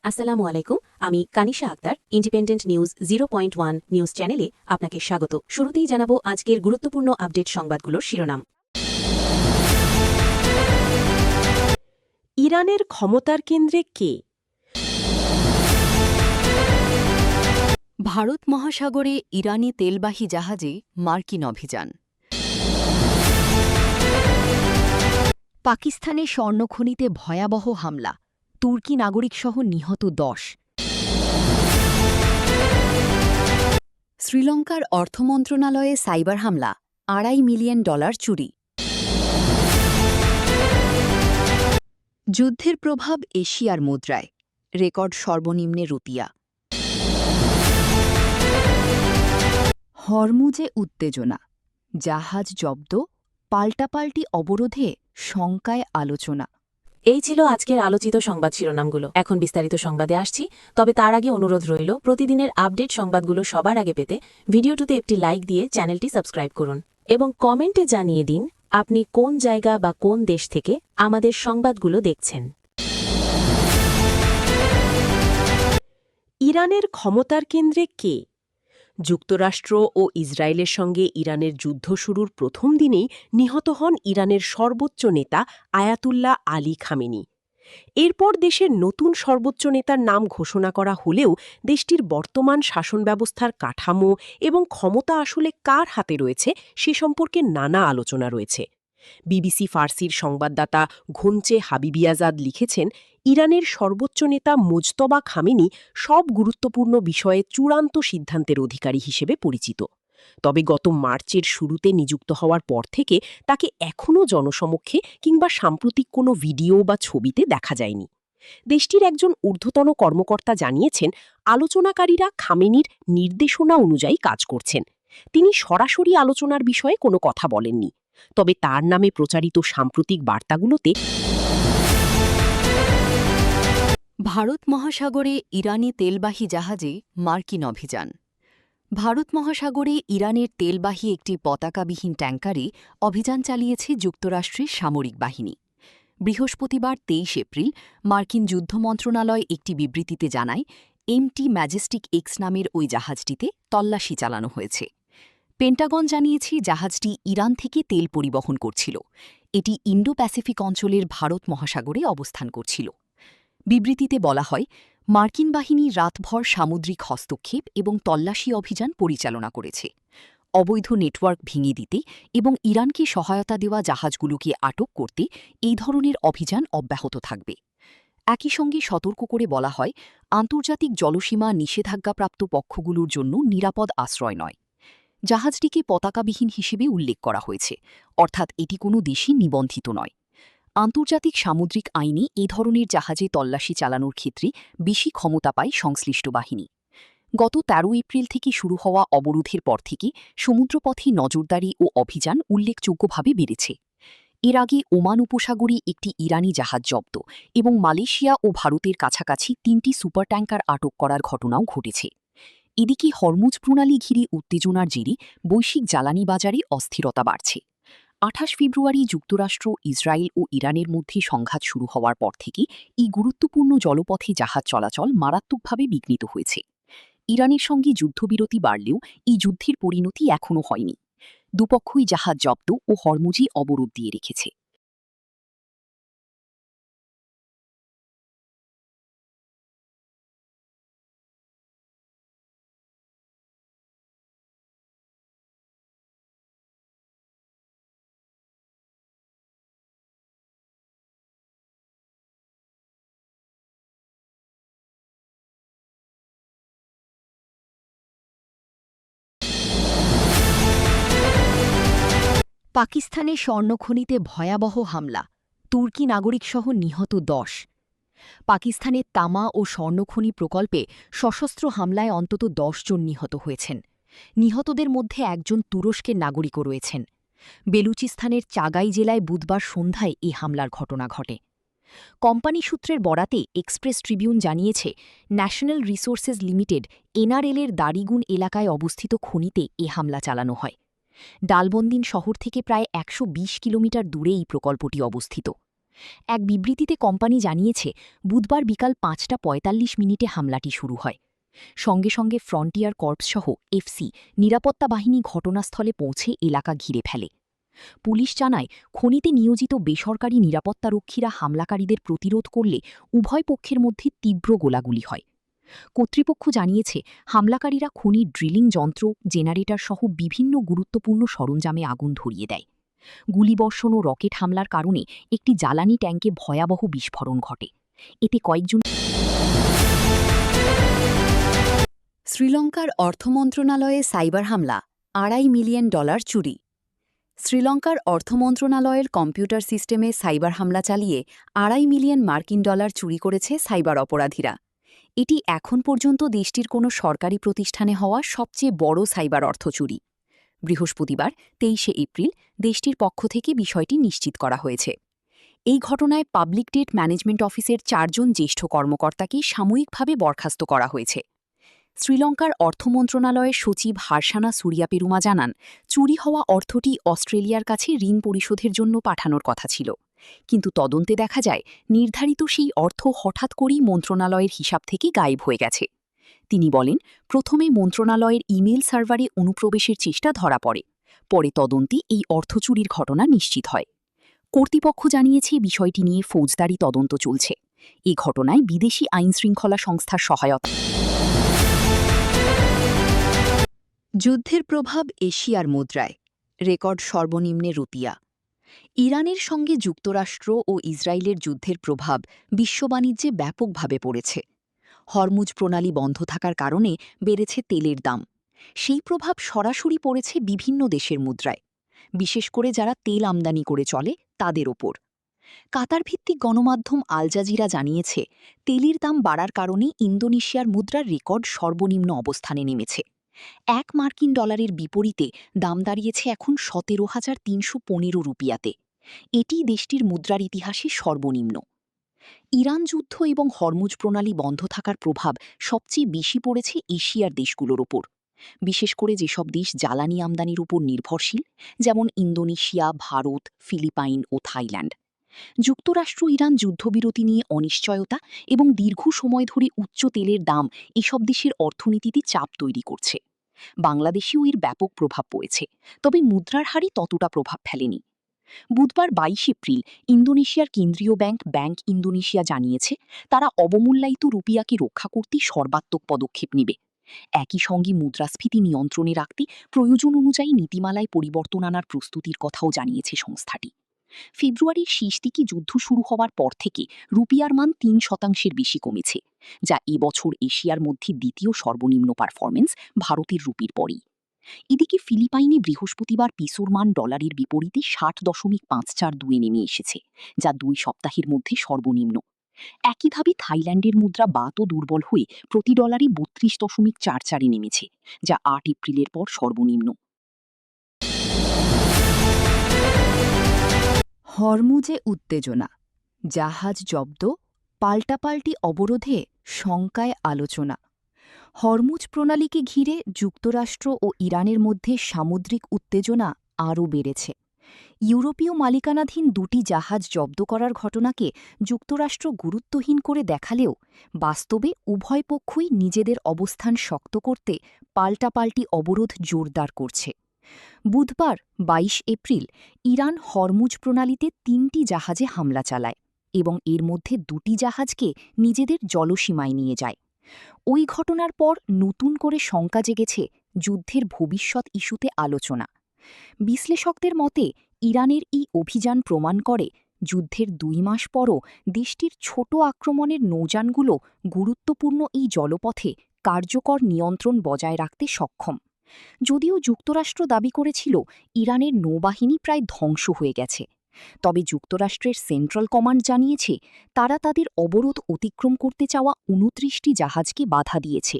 আসসালামু আলাইকুম। আমি কানিশা আক্তার, ইন্ডিপেন্ডেন্ট নিউজ 0.1 নিউজ চ্যানেলে আপনাকে স্বাগত। শুরুতেই জানাবো আজকের গুরুত্বপূর্ণ আপডেট সংবাদগুলোর শিরোনাম। ইরানের ক্ষমতার কেন্দ্রে কে? ভারত মহাসাগরে ইরানি তেলবাহী জাহাজে মার্কিন অভিযান। পাকিস্তানে স্বর্ণখনিতে ভয়াবহ হামলা, তুর্কি নাগরিকসহ নিহত 10। শ্রীলঙ্কার অর্থ মন্ত্রণালয়ে সাইবার হামলা, $2.5 মিলিয়ন চুরি। যুদ্ধের প্রভাব এশিয়ার মুদ্রায়, রেকর্ড সর্বনিম্নে রুপিয়া। হরমুজে উত্তেজনা, জাহাজ জব্দ, পাল্টাপাল্টি অবরোধে শঙ্কায় আলোচনা। এই ছিল আজকের আলোচিত সংবাদ শিরোনামগুলো। এখন বিস্তারিত সংবাদে আসছি, তবে তার আগে অনুরোধ রইল প্রতিদিনের আপডেট সংবাদগুলো সবার আগে পেতে ভিডিওটিতে একটি লাইক দিয়ে চ্যানেলটি সাবস্ক্রাইব করুন এবং কমেন্টে জানিয়ে দিন আপনি কোন জায়গা বা কোন দেশ থেকে আমাদের সংবাদগুলো দেখছেন। ইরানের ক্ষমতার কেন্দ্রে কে? যুক্তরাষ্ট্র ও ইসরায়েলের সঙ্গে ইরানের যুদ্ধ শুরুর প্রথম দিনেই নিহত হন ইরানের সর্বোচ্চ নেতা আয়াতুল্লাহ আলী খামেনি। এরপর দেশের নতুন সর্বোচ্চ নেতার নাম ঘোষণা করা হলেও দেশটির বর্তমান শাসন ব্যবস্থার কাঠামো এবং ক্ষমতা আসলে কার হাতে রয়েছে সে সম্পর্কে নানা আলোচনা রয়েছে। বিবিসি ফার্সির সংবাদদাতা ঘুঞ্চে হাবিবিয়াজাদ লিখেছেন, ইরানের সর্বোচ্চ নেতা মুজতবা খামেনি সব গুরুত্বপূর্ণ বিষয়ে চূড়ান্ত সিদ্ধান্তের অধিকারী হিসেবে পরিচিত। তবে গত মার্চের শুরুতে নিযুক্ত হওয়ার পর থেকে তাকে এখনও জনসমক্ষে কিংবা সাম্প্রতিক কোনো ভিডিও বা ছবিতে দেখা যায়নি। দেশটির একজন ঊর্ধ্বতন কর্মকর্তা জানিয়েছেন, আলোচনাকারীরা খামেনির নির্দেশনা অনুযায়ী কাজ করছেন। তিনি সরাসরি আলোচনার বিষয়ে কোনো কথা বলেননি। তবে তার নামে প্রচারিত সাম্প্রতিক বার্তাগুলোতে ভারত মহাসাগরে ইরানি তেলবাহী জাহাজে মার্কিন অভিযান। ভারত মহাসাগরে ইরানের তেলবাহী একটি পতাকাবিহীন ট্যাঙ্কারে অভিযান চালিয়েছে যুক্তরাষ্ট্রের সামরিক বাহিনী। বৃহস্পতিবার 23 এপ্রিল মার্কিন যুদ্ধ মন্ত্রণালয় একটি বিবৃতিতে জানায়, MT ম্যাজেস্টিক এক্স নামের ওই জাহাজটিতে তল্লাশি চালানো হয়েছে। পেন্টাগন জানিয়েছে জাহাজটি ইরান থেকে তেল পরিবহন করছিল। এটি ইন্ডো প্যাসিফিক অঞ্চলের ভারত মহাসাগরে অবস্থান করছিল। বিবৃতিতে বলা হয়, মার্কিন বাহিনী রাতভর সামুদ্রিক হস্তক্ষেপ এবং তল্লাশি অভিযান পরিচালনা করেছে। অবৈধ নেটওয়ার্ক ভেঙে দিতে এবং ইরানকে সহায়তা দেওয়া জাহাজগুলোকে আটক করতে এই ধরনের অভিযান অব্যাহত থাকবে। একই সঙ্গে সতর্ক করে বলা হয়, আন্তর্জাতিক জলসীমা নিষেধাজ্ঞাপ্রাপ্ত পক্ষগুলোর জন্য নিরাপদ আশ্রয় নয়। জাহাজটিকে পতাকাবিহীন হিসেবে উল্লেখ করা হয়েছে, অর্থাৎ এটি কোনো দেশই নিবন্ধিত নয়। আন্তর্জাতিক সামুদ্রিক আইনে এ ধরনের জাহাজে তল্লাশি চালানোর ক্ষেত্রে বেশি ক্ষমতা পায় সংশ্লিষ্ট বাহিনী। গত 13 এপ্রিল থেকে শুরু হওয়া অবরোধের পর থেকে সমুদ্রপথে নজরদারি ও অভিযান উল্লেখযোগ্যভাবে বেড়েছে। এর আগে ওমান উপসাগরে একটি ইরানি জাহাজ জব্দ এবং মালয়েশিয়া ও ভারতের কাছাকাছি 3টি সুপার ট্যাঙ্কার আটক করার ঘটনাও ঘটেছে। এদিকে হরমুজ প্রণালী ঘিরে উত্তেজনার জেরে বৈশ্বিক জ্বালানি বাজারে অস্থিরতা বাড়ছে। 28 ফেব্রুয়ারি যুক্তরাষ্ট্র, ইসরায়েল ও ইরানের মধ্যে সংঘাত শুরু হওয়ার পর থেকে এই গুরুত্বপূর্ণ জলপথে জাহাজ চলাচল মারাত্মকভাবে বিঘ্নিত হয়েছে। ইরানের সঙ্গে যুদ্ধবিরতি বাড়লেও এই যুদ্ধের পরিণতি এখনও হয়নি। দুপক্ষই জাহাজ জব্দ ও হরমুজে অবরোধ দিয়ে রেখেছে। পাকিস্তানে স্বর্ণখনিতে ভয়াবহ হামলা, তুর্কি নাগরিকসহ নিহত 10। পাকিস্তানের তামা ও স্বর্ণখনি প্রকল্পে সশস্ত্র হামলায় অন্তত 10 জন নিহত হয়েছেন। নিহতদের মধ্যে একজন তুরস্কের নাগরিকও রয়েছেন। বেলুচিস্তানের চাগাই জেলায় বুধবার সন্ধ্যায় এই হামলার ঘটনা ঘটে। কোম্পানি সূত্রের বরাতে এক্সপ্রেস ট্রিবিউন জানিয়েছে, ন্যাশনাল রিসোর্সেস লিমিটেড NRL এর দারিগুন এলাকায় অবস্থিত খনিতে এ হামলা চালানো হয়। ডালবন্দিন শহর থেকে প্রায় 120 কিলোমিটার দূরে এই প্রকল্পটি অবস্থিত। এক বিবৃতিতে কোম্পানি জানিয়েছে বুধবার বিকাল ৫টা ৪৫ হামলাটি শুরু হয়। সঙ্গে সঙ্গে ফ্রন্টিয়ার কর্পস সহ এফসি নিরাপত্তা বাহিনী ঘটনাস্থলে পৌঁছে এলাকা ঘিরে ফেলে। পুলিশ জানায় খনিতে নিয়োজিত বেসরকারি নিরাপত্তারক্ষীরা হামলাকারীদের প্রতিরোধ করলে উভয় পক্ষের মধ্যে তীব্র গোলাগুলি হয়। কর্তৃপক্ষ জানিয়েছে হামলাকারীরা খনির ড্রিলিং যন্ত্র, জেনারেটর সহ বিভিন্ন গুরুত্বপূর্ণ সরঞ্জামে আগুন ধরিয়ে দেয়। গুলিবর্ষণ ও রকেট হামলার কারণে একটি জ্বালানি ট্যাঙ্কে ভয়াবহ বিস্ফোরণ ঘটে। এতে কয়েকজন। শ্রীলঙ্কার অর্থ মন্ত্রণালয়ে সাইবার হামলা, $2.5 মিলিয়ন চুরি। শ্রীলঙ্কার অর্থ মন্ত্রণালয়ের কম্পিউটার সিস্টেমে সাইবার হামলা চালিয়ে $2.5 মিলিয়ন চুরি করেছে সাইবার অপরাধীরা। এটি এখন পর্যন্ত দেশটির কোনো সরকারি প্রতিষ্ঠানে হওয়া সবচেয়ে বড় সাইবার অর্থ চুরি। বৃহস্পতিবার ২৩ এপ্রিল দেশটির পক্ষ থেকে বিষয়টি নিশ্চিত করা হয়েছে। এই ঘটনায় পাবলিক ডেট ম্যানেজমেন্ট অফিসের ৪ জন জ্যেষ্ঠ কর্মকর্তাকে সাময়িকভাবে বরখাস্ত করা হয়েছে। শ্রীলঙ্কার অর্থ মন্ত্রণালয়ের সচিব হারসানা সুরিয়াপেরুমা জানান, চুরি হওয়া অর্থটি অস্ট্রেলিয়ার কাছে ঋণ পরিশোধের জন্য পাঠানোর কথা ছিল, কিন্তু তদন্তে দেখা যায় নির্ধারিত সেই অর্থ হঠাৎ করেই মন্ত্রণালয়ের হিসাব থেকে গায়েব হয়ে গেছে। তিনি বলেন, প্রথমে মন্ত্রণালয়ের ইমেল সার্ভারে অনুপ্রবেশের চেষ্টা ধরা পড়ে, পরে তদন্তে এই অর্থ চুরির ঘটনা নিশ্চিত হয়। কর্তৃপক্ষ জানিয়েছে বিষয়টি নিয়ে ফৌজদারি তদন্ত চলছে। এ ঘটনায় বিদেশি আইনশৃঙ্খলা সংস্থার সহায়তা। যুদ্ধের প্রভাব এশিয়ার মুদ্রায়, রেকর্ড সর্বনিম্নে রুপিয়া। ইরানের সঙ্গে যুক্তরাষ্ট্র ও ইসরায়েলের যুদ্ধের প্রভাব বিশ্ব বাণিজ্যে ব্যাপকভাবে পড়েছে। হরমুজ প্রণালী বন্ধ থাকার কারণে বেড়েছে তেলের দাম। সেই প্রভাব সরাসরি পড়েছে বিভিন্ন দেশের মুদ্রায়, বিশেষ করে যারা তেল আমদানি করে চলে তাদের ওপর। কাতার ভিত্তিক গণমাধ্যম আল জাজিরা জানিয়েছে, তেলের দাম বাড়ার কারণে ইন্দোনেশিয়ার মুদ্রার রেকর্ড সর্বনিম্ন অবস্থানে নেমেছে। $1 বিপরীতে দাম দাঁড়িয়েছে এখন ১৭,৩১৫ রুপিয়াতে। এটি দেশটির মুদ্রার ইতিহাসে সর্বনিম্ন। ইরান যুদ্ধ এবং হরমুজ প্রণালী বন্ধ থাকার প্রভাব সবচেয়ে বেশি পড়েছে এশিয়ার দেশগুলোর ওপর, বিশেষ করে যেসব দেশ জ্বালানি আমদানির উপর নির্ভরশীল, যেমন ইন্দোনেশিয়া, ভারত, ফিলিপাইন ও থাইল্যান্ড। যুক্তরাষ্ট্র ইরান যুদ্ধবিরতি নিয়ে অনিশ্চয়তা এবং দীর্ঘ সময় ধরে উচ্চ তেলের দাম এসব দেশের অর্থনীতিতে চাপ তৈরি করছে। বাংলাদেশেও এর ব্যাপক প্রভাব পড়েছে, তবে মুদ্রার হারে ততটা প্রভাব ফেলেনি। বুধবার ২২ এপ্রিল ইন্দোনেশিয়ার কেন্দ্রীয় ব্যাংক ইন্দোনেশিয়া জানিয়েছে, তারা অবমূল্যায়িত রুপিয়াকে রক্ষা করতে সর্বাত্মক পদক্ষেপ নেবে। একই সঙ্গে মুদ্রাস্ফীতি নিয়ন্ত্রণে রাখতে প্রয়োজন অনুযায়ী নীতিমালায় পরিবর্তন আনার প্রস্তুতির কথাও জানিয়েছে সংস্থাটি। ফেব্রুয়ারির শেষ দিকে যুদ্ধ শুরু হওয়ার পর থেকে রুপিয়ার মান ৩% বেশি কমেছে, যা এবছর এশিয়ার মধ্যে দ্বিতীয় সর্বনিম্ন পারফরমেন্স, ভারতের রুপির পরেই। এদিকে ফিলিপাইনে বৃহস্পতিবার পিসোর মান ডলারের বিপরীতে ৬০.৫৪২ নেমে এসেছে, যা ২ সপ্তাহের মধ্যে সর্বনিম্ন। একইভাবে থাইল্যান্ডের মুদ্রা বাতও দুর্বল হয়ে প্রতি ডলারে ৩২.৪৪ নেমেছে, যা ৮ এপ্রিলের পর সর্বনিম্ন। হরমুজে উত্তেজনা, জাহাজ জব্দ, পাল্টাপাল্টি অবরোধে শঙ্কায় আলোচনা। হরমুজ প্রণালীকে ঘিরে যুক্তরাষ্ট্র ও ইরানের মধ্যে সামুদ্রিক উত্তেজনা আরও বেড়েছে। ইউরোপীয় মালিকানাধীন ২টি জাহাজ জব্দ করার ঘটনাকে যুক্তরাষ্ট্র গুরুত্বহীন করে দেখালেও বাস্তবে উভয় পক্ষই নিজেদের অবস্থান শক্ত করতে পাল্টাপাল্টি অবরোধ জোরদার করছে। বুধবার ২২ এপ্রিল ইরান হরমুজ প্রণালীতে ৩টি জাহাজে হামলা চালায় এবং এর মধ্যে ২টি জাহাজকে নিজেদের জলসীমায় নিয়ে যায়। ওই ঘটনার পর নতুন করে শঙ্কা জেগেছে যুদ্ধের ভবিষ্যৎ ইস্যুতে আলোচনা। বিশ্লেষকদের মতে ইরানের এই অভিযান প্রমাণ করে যুদ্ধের ২ মাস পরও দেশটির ছোট আক্রমণের নৌযানগুলো গুরুত্বপূর্ণ এই জলপথে কার্যকর নিয়ন্ত্রণ বজায় রাখতে সক্ষম। যদিও যুক্তরাষ্ট্র দাবি করেছিল ইরানের নৌবাহিনী প্রায় ধ্বংস হয়ে গেছে, তবে যুক্তরাষ্ট্রের সেন্ট্রাল কমান্ড জানিয়েছে তারা তাদের অবরোধ অতিক্রম করতে চাওয়া ২৯টি জাহাজকে বাধা দিয়েছে।